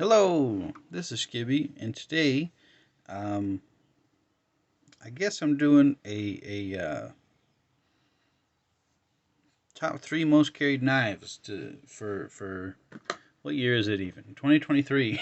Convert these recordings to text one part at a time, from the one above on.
Hello, this is Skibby, and today, um, I guess I'm doing a top 3 most carried knives for what year is it even? 2023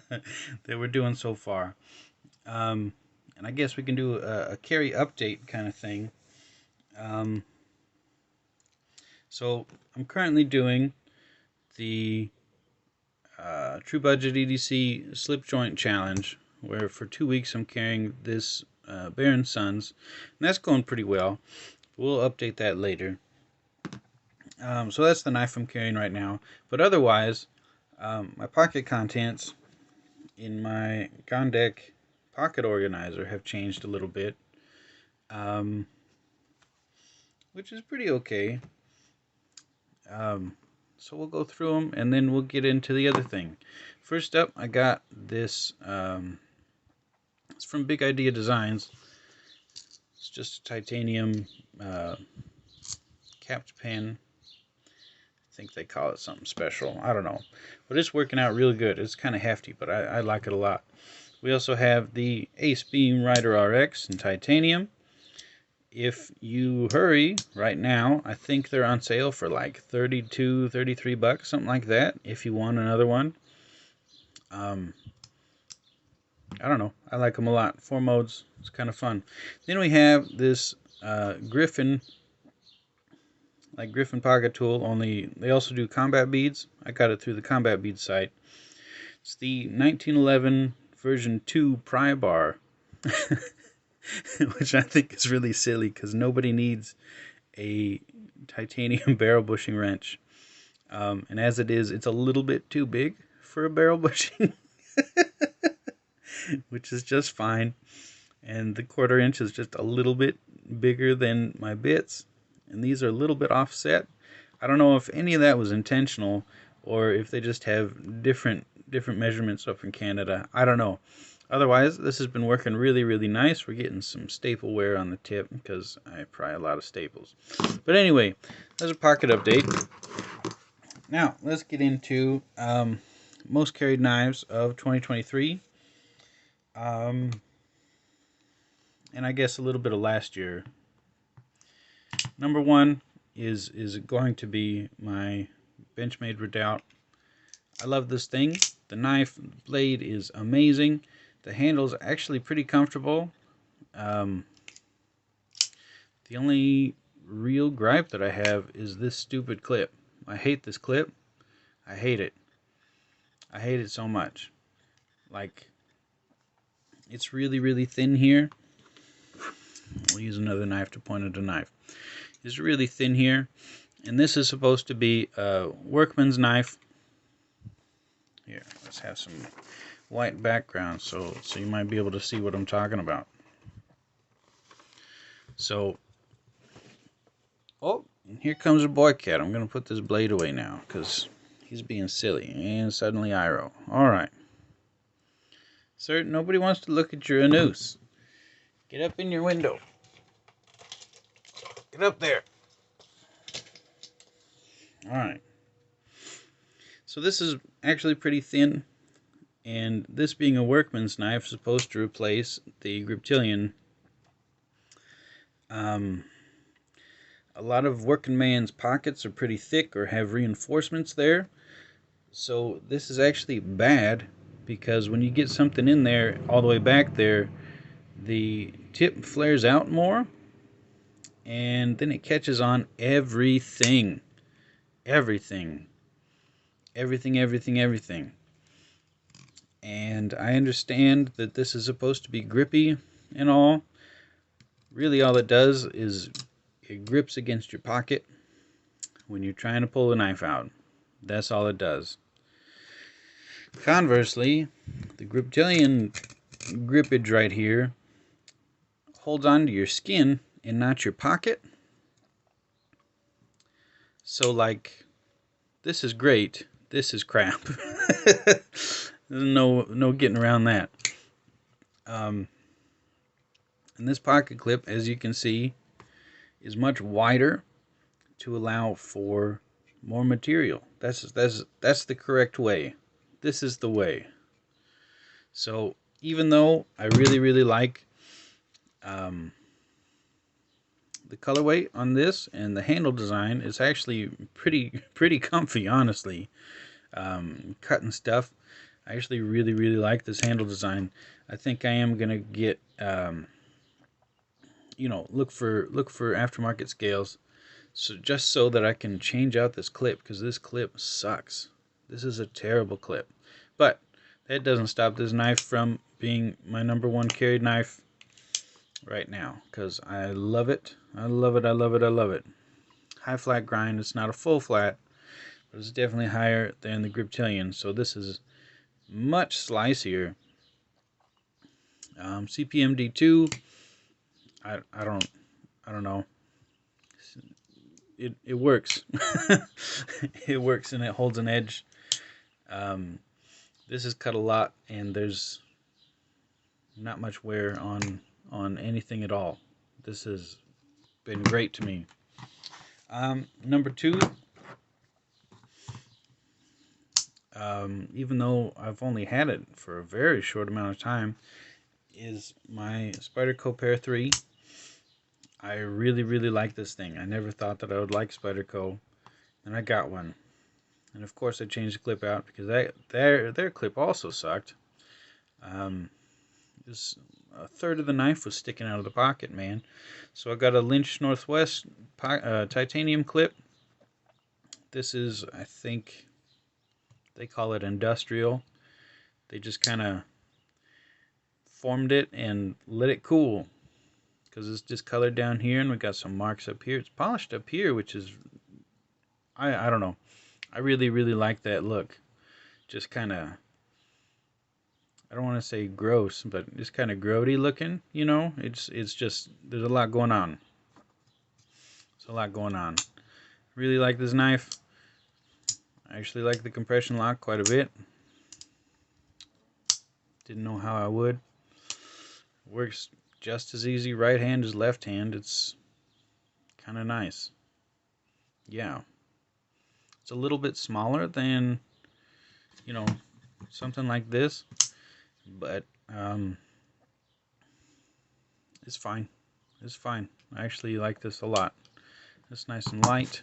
that we're doing so far. Um, and I guess we can do a carry update kind of thing. Um, so I'm currently doing the True Budget EDC Slip Joint Challenge, where for 2 weeks I'm carrying this Baron Sons, and that's going pretty well. We'll update that later. So that's the knife I'm carrying right now. But otherwise, my pocket contents in my Gondek pocket organizer have changed a little bit, um, which is pretty okay. So we'll go through them, and then we'll get into the other thing. First up, I got this. It's from Big Idea Designs. It's just a titanium capped pen. I think they call it something special. I don't know. But it's working out really good. It's kind of hefty, but I like it a lot. We also have the Ace Beam Rider RX in titanium. If you hurry right now, I think they're on sale for like 32, 33 bucks, something like that, if you want another one. I don't know. I like them a lot. 4 modes. It's kind of fun. Then we have this Griffin pocket tool, only they also do combat beads. I got it through the combat beads site. It's the 1911 version 2 pry bar, which I think is really silly because nobody needs a titanium barrel bushing wrench. And as it is, it's a little bit too big for a barrel bushing, which is just fine. And the 1/4 inch is just a little bit bigger than my bits, and these are a little bit offset. I don't know if any of that was intentional or if they just have different measurements up in Canada. I don't know. Otherwise, this has been working really, really nice. We're getting some staple wear on the tip because I pry a lot of staples. But anyway, that's a pocket update. Now, let's get into most carried knives of 2023. And I guess a little bit of last year. Number 1 is going to be my Benchmade Redoubt. I love this thing. The knife blade is amazing. The handle's actually pretty comfortable. The only real gripe that I have is this stupid clip. I hate this clip. I hate it. I hate it so much. Like, it's really, really thin here. We'll use another knife to point at a knife. It's really thin here, and this is supposed to be a workman's knife. Here, let's have some white background so you might be able to see what I'm talking about. So, oh, and here comes a boy cat. I'm going to put this blade away now because he's being silly, and suddenly Iro. Alright. Sir, nobody wants to look at your anus. Get up in your window. Get up there. Alright. So this is actually pretty thin, and this being a workman's knife is supposed to replace the Griptilian. A lot of working man's pockets are pretty thick or have reinforcements there. So this is actually bad because when you get something in there all the way back there, the tip flares out more, and then it catches on everything. Everything. And I understand that this is supposed to be grippy and all. Really all it does is it grips against your pocket when you're trying to pull the knife out. That's all it does. Conversely, the Griptilian grippage right here holds on to your skin and not your pocket. So, like, this is great. This is crap. There's no getting around that. And this pocket clip, as you can see, is much wider to allow for more material. That's the correct way. this is the way. So even though I really like the colorway on this and the handle design, is actually pretty comfy, honestly. Cutting stuff, I actually really like this handle design. I think I am gonna get look for aftermarket scales, so just so that I can change out this clip, because this clip sucks. This is a terrible clip. But that doesn't stop this knife from being my #1 carried knife right now, because I love it. I love it. High flat grind. It's not a full flat, but it's definitely higher than the Griptilian. So this is much slicier. CPMD2. I don't know. It works. It works, and it holds an edge. This is cut a lot, and there's not much wear on anything at all. This has been great to me. Number 2, even though I've only had it for a very short amount of time, is my Spyderco Pair 3. I really like this thing. I never thought that I would like Spyderco, and I got one. And of course I changed the clip out, because their clip also sucked. This a third of the knife was sticking out of the pocket, man. So I got a Lynch Northwest titanium clip. This is, I think they call it industrial. They just kind of formed it and let it cool, because it's just colored down here, and we got some marks up here. It's polished up here, which is, I don't know. I really like that look. Just kind of, I don't want to say gross, but it's kind of grody looking, you know? It's just, there's a lot going on. There's a lot going on. Really like this knife. I actually like the compression lock quite a bit. Didn't know how I would. Works just as easy right hand as left hand. It's kind of nice. Yeah. It's a little bit smaller than, something like this, but it's fine. It's fine. I actually like this a lot. It's nice and light.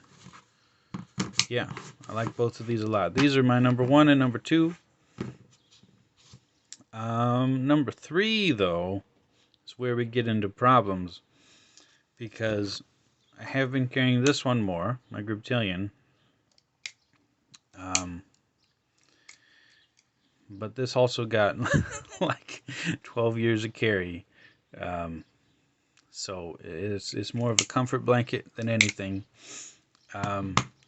Yeah, I like both of these a lot. These are my #1 and #2. Number 3, though, is where we get into problems, because I have been carrying this one more, my Griptilian. But this also got like 12 years of carry. So it's more of a comfort blanket than anything.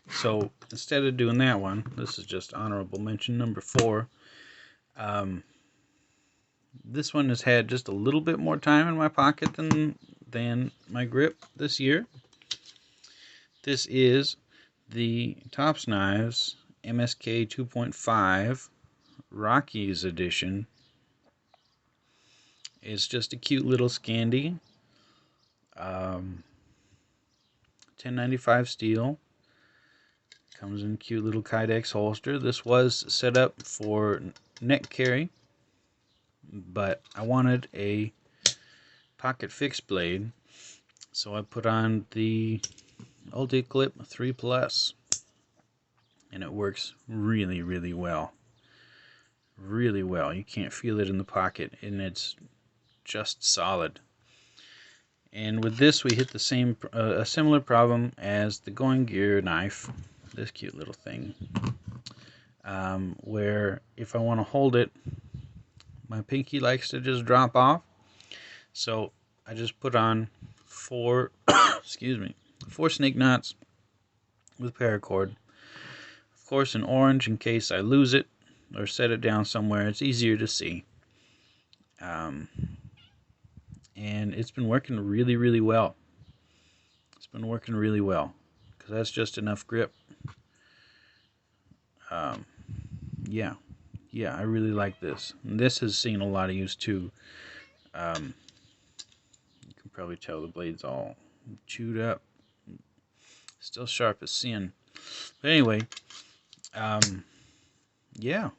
So instead of doing that one, this is just honorable mention number 4. This one has had just a little bit more time in my pocket than my grip this year. This is the Tops Knives MSK 2.5 Rockies edition. It's just a cute little Scandi. 1095 steel. Comes in a cute little Kydex holster. This was set up for neck carry, but I wanted a pocket fixed blade, so I put on the Ulti Clip 3 Plus, and it works really well. Really well. You can't feel it in the pocket, and it's just solid. And with this, we hit the same, a similar problem as the Going Gear knife. This cute little thing, where if I want to hold it, my pinky likes to just drop off. So I just put on 4, 4 snake knots with paracord. Of course, an orange in case I lose it or set it down somewhere. It's easier to see. And it's been working really well. It's been working really well, because that's just enough grip. Yeah, I really like this. And this has seen a lot of use too. You can probably tell the blade's all chewed up. Still sharp as sin. But anyway, yeah.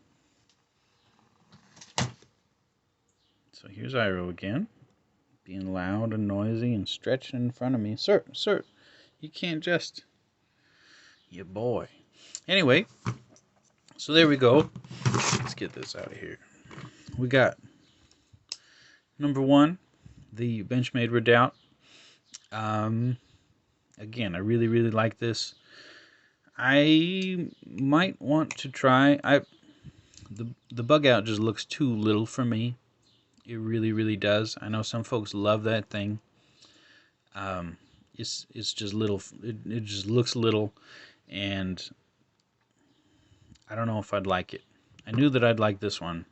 So here's Iro again, being loud and noisy and stretching in front of me. Sir, you can't just... Yeah, boy. Anyway, so there we go. Let's get this out of here. We got number 1, the Benchmade Redoubt. Again, I really like this. I might want to try... The bug out just looks too little for me. It really does. I know some folks love that thing. It's just little. It just looks little, and I don't know if I'd like it. I knew that I'd like this one,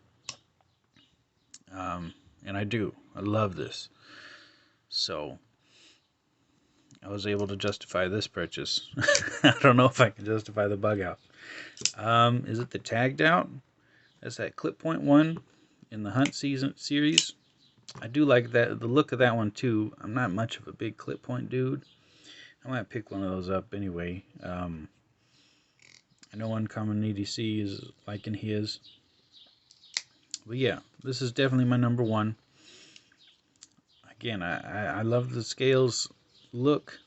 and I do. I love this. So I was able to justify this purchase. I don't know if I can justify the bug out. Is it the tagged out? That's that clip point one in the Hunt series. I do like that, the look of that one too. I'm not much of a big clip point dude. I might pick one of those up anyway. I know Uncommon EDC is liking his. But yeah, this is definitely my number 1. Again, I love the scales look,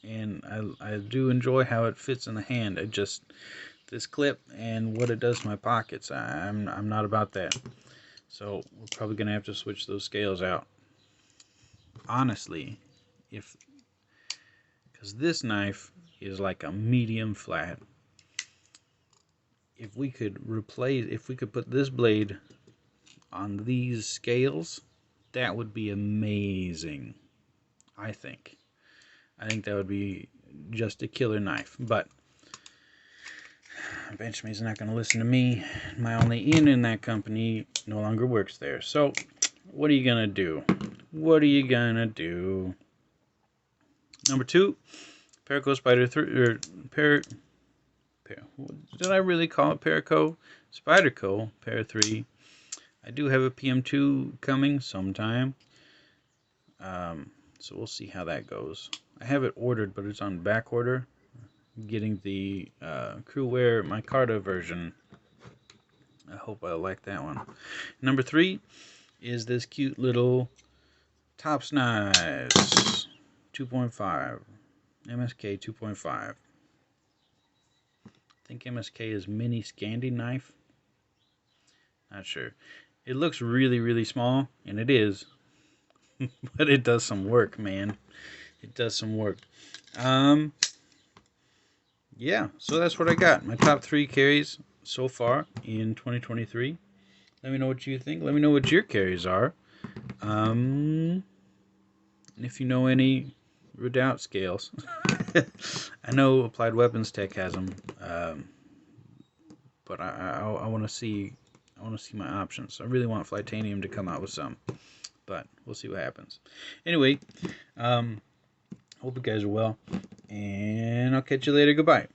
and I do enjoy how it fits in the hand. It just, this clip and what it does to my pockets, I'm not about that. So we're probably gonna have to switch those scales out. Honestly, because this knife is like a medium flat. If we could put this blade on these scales, that would be amazing. I think that would be just a killer knife. But Benchmade's not going to listen to me. My only in that company no longer works there. So what are you going to do? What are you going to do? Number 2, Spyderco Spider 3, did I really call it Spyderco? Spyderco Pair 3. I do have a PM2 coming sometime. So we'll see how that goes. I have it ordered, but it's on back order. I'm getting the Crewwear micarta version. I hope I like that one. Number 3 is this cute little Tops Knives 2.5. MSK 2.5. I think MSK is mini Scandi knife. Not sure. It looks really small, and it is. But it does some work, man. It does some work. Yeah, so that's what I got. My top 3 carries so far in 2023. Let me know what you think. Let me know what your carries are. And if you know any Redoubt scales. I know Applied Weapons Tech has them. But I want to see my options. I really want Flytanium to come out with some. But we'll see what happens. Anyway, hope you guys are well. And I'll catch you later. Goodbye.